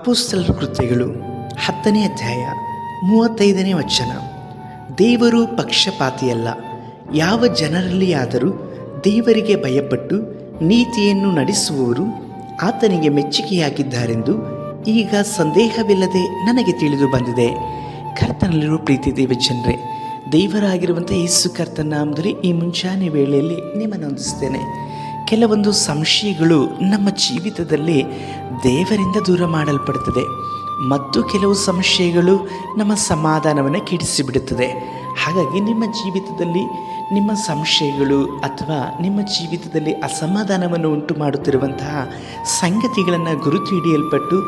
ಅಪೊಸ್ತಲರ ಕೃತ್ಯಗಳು 10ನೇ ಅಧ್ಯಾಯ 35ನೇ ವಚನ. ದೇವರು ಪಕ್ಷಪಾತಿಯಲ್ಲ. ಯಾವ ಜನರಲ್ಲಿಯಾದರೂ ದೇವರಿಗೆ ಭಯಪಟ್ಟು ನೀತಿಯನ್ನು ನಡೆಸುವವರು ಆತನಿಗೆ ಮೆಚ್ಚುಗೆಯಾಗಿದ್ದಾರೆಂದು ಈಗ ಸಂದೇಹವಿಲ್ಲದೆ ನನಗೆ ತಿಳಿದು ಬಂದಿದೆ. ಕರ್ತನಲ್ಲಿರುವ ಪ್ರೀತಿ ದೇವಜನರೇ, ದೇವರಾಗಿರುವಂಥ ಯೇಸು ಕರ್ತನ ನಾಮದಲ್ಲಿ ಈ ಮುಂಚಾನೆ ವೇಳೆಯಲ್ಲಿ ನಿಮ್ಮನ್ನು ವಂದಿಸ್ತೇನೆ. ಕೆಲವೊಂದು ಸಂಶಯಗಳು ನಮ್ಮ ಜೀವಿತದಲ್ಲಿ ದೇವರಿಂದ ದೂರ ಮಾಡಲ್ಪಡುತ್ತದೆ ಮತ್ತು ಕೆಲವು ಸಂಶಯಗಳು ನಮ್ಮ ಸಮಾಧಾನವನ್ನು ಕೆಡಿಸಿಬಿಡುತ್ತದೆ. ಹಾಗಾಗಿ ನಿಮ್ಮ ಜೀವಿತದಲ್ಲಿ ನಿಮ್ಮ ಸಂಶಯಗಳು ಅಥವಾ ನಿಮ್ಮ ಜೀವಿತದಲ್ಲಿ ಅಸಮಾಧಾನವನ್ನು ಉಂಟು ಮಾಡುತ್ತಿರುವಂತಹ ಸಂಗತಿಗಳನ್ನು ಗುರುತು ಹಿಡಿಯಲ್ಪಟ್ಟು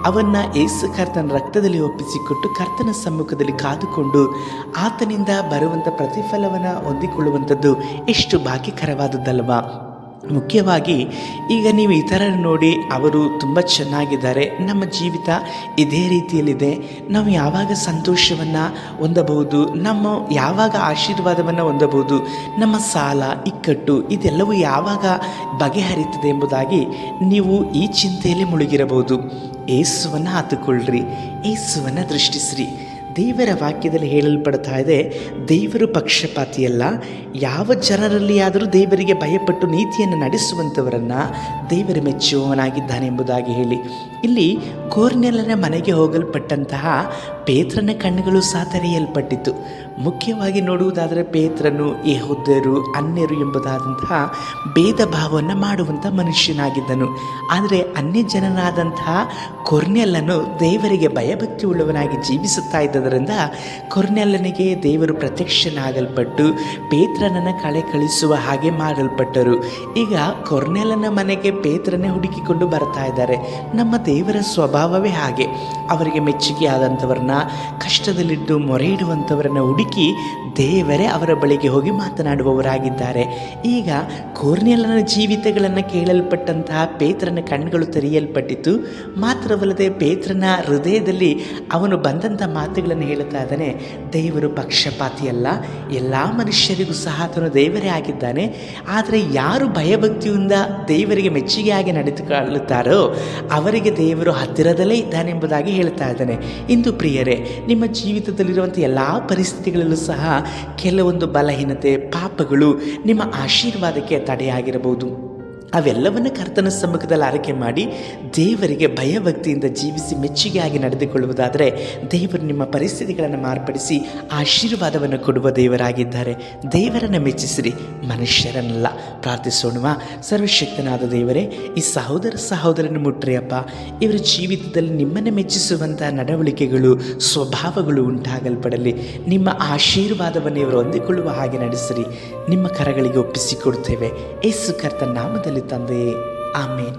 ಅವನ್ನು ಯೇಸು ಕರ್ತನ ರಕ್ತದಲ್ಲಿ ಒಪ್ಪಿಸಿಕೊಟ್ಟು ಕರ್ತನ ಸಮ್ಮುಖದಲ್ಲಿ ಕಾದುಕೊಂಡು ಆತನಿಂದ ಬರುವಂಥ ಪ್ರತಿಫಲವನ್ನು ಹೊಂದಿಕೊಳ್ಳುವಂಥದ್ದು ಎಷ್ಟು ಭಾಗ್ಯಕರವಾದದ್ದಲ್ವಾ. ಮುಖ್ಯವಾಗಿ ಈಗ ನೀವು ಇತರರು ನೋಡಿ ಅವರು ತುಂಬ ಚೆನ್ನಾಗಿದ್ದಾರೆ, ನಮ್ಮ ಜೀವಿತ ಇದೇ ರೀತಿಯಲ್ಲಿದೆ, ನಾವು ಯಾವಾಗ ಸಂತೋಷವನ್ನು ಹೊಂದಬಹುದು, ನಮ್ಮ ಯಾವಾಗ ಆಶೀರ್ವಾದವನ್ನು ಹೊಂದಬಹುದು, ನಮ್ಮ ಸಾಲ ಇಕ್ಕಟ್ಟು ಇದೆಲ್ಲವೂ ಯಾವಾಗ ಬಗೆಹರಿಯುತ್ತದೆ ಎಂಬುದಾಗಿ ನೀವು ಈ ಚಿಂತೆಯಲ್ಲಿ ಮುಳುಗಿರಬಹುದು. ಯೇಸುವನ್ನು ಆತುಕೊಳ್ಳ್ರಿ, ಯೇಸುವನ್ನು ದೃಷ್ಟಿಸ್ರಿ. ದೇವರ ವಾಕ್ಯದಲ್ಲಿ ಹೇಳಲ್ಪಡ್ತಾ ಇದೆ, ದೇವರು ಪಕ್ಷಪಾತಿಯಲ್ಲ. ಯಾವ ಜನರಲ್ಲಿಯಾದರೂ ದೇವರಿಗೆ ಭಯಪಟ್ಟು ನೀತಿಯನ್ನು ನಡೆಸುವಂಥವರನ್ನು ದೇವರು ಮೆಚ್ಚುವವನಾಗಿದ್ದಾನೆ ಎಂಬುದಾಗಿ ಹೇಳಿ. ಇಲ್ಲಿ ಕೊರ್ನೆಲ್ಯನ ಮನೆಗೆ ಹೋಗಲ್ಪಟ್ಟಂತಹ ಪೇತ್ರನ ಕಣ್ಣುಗಳು ಸಹ ತೆರೆಯಲ್ಪಟ್ಟಿತು. ಮುಖ್ಯವಾಗಿ ನೋಡುವುದಾದರೆ ಪೇತ್ರನು ಯೆಹೂದ್ಯರು ಅನ್ಯರು ಎಂಬುದಾದಂತಹ ಭೇದ ಭಾವವನ್ನು ಮಾಡುವಂಥ ಮನುಷ್ಯನಾಗಿದ್ದನು. ಆದರೆ ಅನ್ಯ ಜನನಾದಂತಹ ಕೊರ್ನೆಲ್ಯನು ದೇವರಿಗೆ ಭಯಭಕ್ತಿ ಉಳ್ಳವನಾಗಿ ಜೀವಿಸುತ್ತಾ ಇದ್ದದರಿಂದ ಕೊರ್ನೆಲ್ಯನಿಗೆ ದೇವರು ಪ್ರತ್ಯಕ್ಷನಾಗಲ್ಪಟ್ಟು ಪೇತ್ರನನ್ನು ಕಳಿಸುವ ಹಾಗೆ ಮಾಡಲ್ಪಟ್ಟರು. ಈಗ ಕೊರ್ನೆಲ್ಯನ ಮನೆಗೆ ಪೇತ್ರನೇ ಹುಡುಕಿಕೊಂಡು ಬರ್ತಾ ಇದ್ದಾರೆ. ನಮ್ಮ ದೇವರ ಸ್ವಭಾವವೇ ಹಾಗೆ. ಅವರಿಗೆ ಮೆಚ್ಚುಗೆ ಆದಂಥವ್ರನ್ನ, ಕಷ್ಟದಲ್ಲಿದ್ದು ಮೊರೆ ಇಡುವಂಥವರನ್ನು ಹುಡುಕಿ ದೇವರೇ ಅವರ ಬಳಿಗೆ ಹೋಗಿ ಮಾತನಾಡುವವರಾಗಿದ್ದಾರೆ. ಈಗ ಕೊರ್ನೆಲ್ಯನ ಜೀವಿತಗಳನ್ನು ಕೇಳಲ್ಪಟ್ಟಂತಹ ಪೇತ್ರನ ಕಣ್ಣುಗಳು ತೆರೆಯಲ್ಪಟ್ಟಿತು. ಮಾತ್ರವಲ್ಲದೆ ಪೇತ್ರನ ಹೃದಯದಲ್ಲಿ ಅವನು ಬಂದಂಥ ಮಾತುಗಳನ್ನು ಹೇಳುತ್ತಾ ಇದ್ದಾನೆ, ದೇವರು ಪಕ್ಷಪಾತಿಯಲ್ಲ, ಎಲ್ಲ ಮನುಷ್ಯರಿಗೂ ಸಹ ಆತನು ದೇವರೇ ಆಗಿದ್ದಾನೆ. ಆದರೆ ಯಾರು ಭಯಭಕ್ತಿಯಿಂದ ದೇವರಿಗೆ ಮೆಚ್ಚುಗೆಯಾಗಿ ನಡೆದುಕೊಳ್ಳುತ್ತಾರೋ ಅವರಿಗೆ ದೇವರು ಹತ್ತಿರದಲ್ಲೇ ಇದ್ದಾನೆ ಎಂಬುದಾಗಿ ಹೇಳ್ತಾ ಇದ್ದಾನೆ. ಇಂದು ಪ್ರಿಯರೇ, ನಿಮ್ಮ ಜೀವಿತದಲ್ಲಿರುವಂಥ ಎಲ್ಲ ಪರಿಸ್ಥಿತಿಗಳಲ್ಲೂ ಸಹ ಕೆಲವೊಂದು ಬಲಹೀನತೆ, ಪಾಪಗಳು ನಿಮ್ಮ ಆಶೀರ್ವಾದಕ್ಕೆ ತಡೆಯಾಗಿರಬಹುದು. ಅವೆಲ್ಲವನ್ನು ಕರ್ತನ ಸಮ್ಮುಖದಲ್ಲಿ ಆರೈಕೆ ಮಾಡಿ ದೇವರಿಗೆ ಭಯಭಕ್ತಿಯಿಂದ ಜೀವಿಸಿ ಮೆಚ್ಚುಗೆಯಾಗಿ ನಡೆದುಕೊಳ್ಳುವುದಾದರೆ ದೇವರು ನಿಮ್ಮ ಪರಿಸ್ಥಿತಿಗಳನ್ನು ಮಾರ್ಪಡಿಸಿ ಆಶೀರ್ವಾದವನ್ನು ಕೊಡುವ ದೇವರಾಗಿದ್ದಾರೆ. ದೇವರನ್ನು ಮೆಚ್ಚಿಸಿರಿ, ಮನುಷ್ಯರನ್ನಲ್ಲ. ಪ್ರಾರ್ಥಿಸೋಣವಾ? ಸರ್ವಶಕ್ತನಾದ ದೇವರೇ, ಈ ಸಹೋದರನ್ನು ಮುಟ್ರಿಯಪ್ಪ. ಇವರ ಜೀವಿತದಲ್ಲಿ ನಿಮ್ಮನ್ನು ಮೆಚ್ಚಿಸುವಂಥ ನಡವಳಿಕೆಗಳು, ಸ್ವಭಾವಗಳು ಉಂಟಾಗಲ್ಪಡಲಿ. ನಿಮ್ಮ ಆಶೀರ್ವಾದವನ್ನು ಇವರು ಹೊಂದಿಕೊಳ್ಳುವ ಹಾಗೆ ನಡೆಸಿರಿ. ನಿಮ್ಮ ಕರಗಳಿಗೆ ಒಪ್ಪಿಸಿಕೊಡ್ತೇವೆ ಯೇಸು ಕರ್ತನ ನಾಮದಲ್ಲಿ ತಂದೆಯೇ, ಆಮೇನ್.